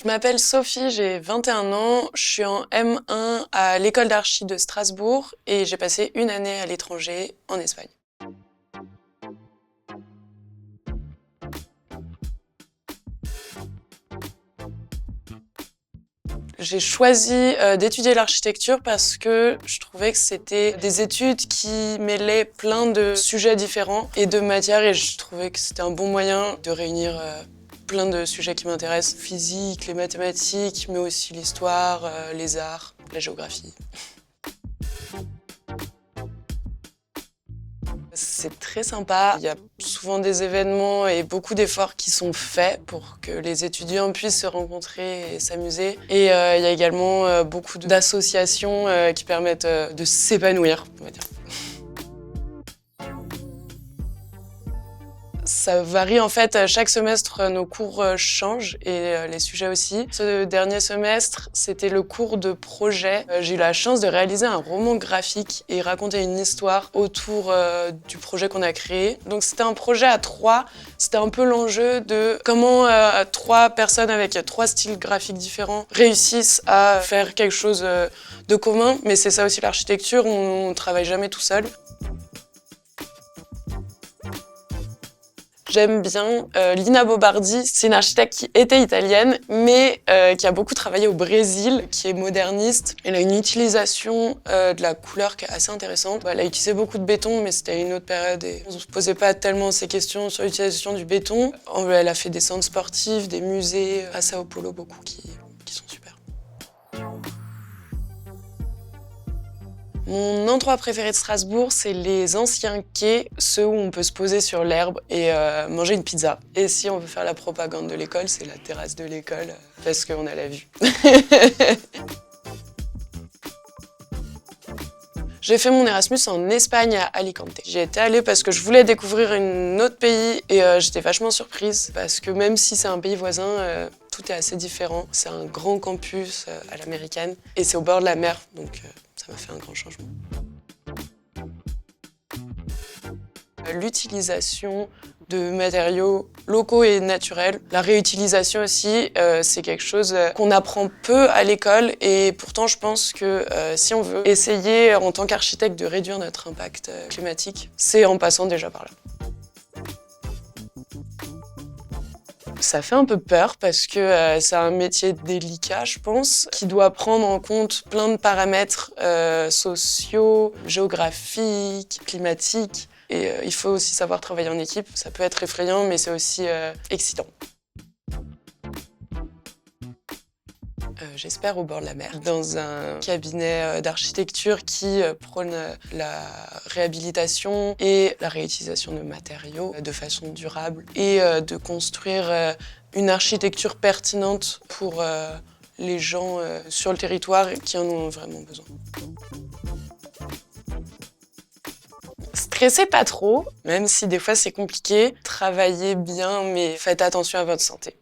Je m'appelle Sophie, j'ai 21 ans, je suis en M1 à l'école d'archi de Strasbourg et j'ai passé une année à l'étranger en Espagne. J'ai choisi d'étudier l'architecture parce que je trouvais que c'était des études qui mêlaient plein de sujets différents et de matières et je trouvais que c'était un bon moyen de réunir plein de sujets qui m'intéressent. Physique, les mathématiques, mais aussi l'histoire, les arts, la géographie. C'est très sympa. Il y a souvent des événements et beaucoup d'efforts qui sont faits pour que les étudiants puissent se rencontrer et s'amuser. Et il y a également beaucoup d'associations qui permettent de s'épanouir, on va dire. Ça varie en fait, chaque semestre nos cours changent et les sujets aussi. Ce dernier semestre, c'était le cours de projet. J'ai eu la chance de réaliser un roman graphique et raconter une histoire autour du projet qu'on a créé. Donc c'était un projet à 3, c'était un peu l'enjeu de comment 3 personnes avec 3 styles graphiques différents réussissent à faire quelque chose de commun. Mais c'est ça aussi l'architecture, on travaille jamais tout seul. J'aime bien Lina Bobardi, c'est une architecte qui était italienne, mais qui a beaucoup travaillé au Brésil, qui est moderniste. Elle a une utilisation de la couleur qui est assez intéressante. Elle a utilisé beaucoup de béton, mais c'était à une autre période et on ne se posait pas tellement ces questions sur l'utilisation du béton. Elle a fait des centres sportifs, des musées, à Sao Paulo, beaucoup qui sont super. Mon endroit préféré de Strasbourg, c'est les anciens quais, ceux où on peut se poser sur l'herbe et manger une pizza. Et si on veut faire la propagande de l'école, c'est la terrasse de l'école, parce qu'on a la vue. J'ai fait mon Erasmus en Espagne, à Alicante. J'y étais allée parce que je voulais découvrir un autre pays et j'étais vachement surprise parce que même si c'est un pays voisin, tout est assez différent. C'est un grand campus à l'américaine et c'est au bord de la mer, donc ça m'a fait un grand changement. L'utilisation de matériaux locaux et naturels. La réutilisation aussi, c'est quelque chose qu'on apprend peu à l'école et pourtant je pense que si on veut essayer en tant qu'architecte de réduire notre impact climatique, c'est en passant déjà par là. Ça fait un peu peur parce que c'est un métier délicat, je pense, qui doit prendre en compte plein de paramètres sociaux, géographiques, climatiques. Et il faut aussi savoir travailler en équipe. Ça peut être effrayant, mais c'est aussi excitant. J'espère au bord de la mer, dans un cabinet d'architecture qui prône la réhabilitation et la réutilisation de matériaux de façon durable et de construire une architecture pertinente pour les gens sur le territoire qui en ont vraiment besoin. Stressez pas trop, même si des fois c'est compliqué. Travaillez bien, mais faites attention à votre santé.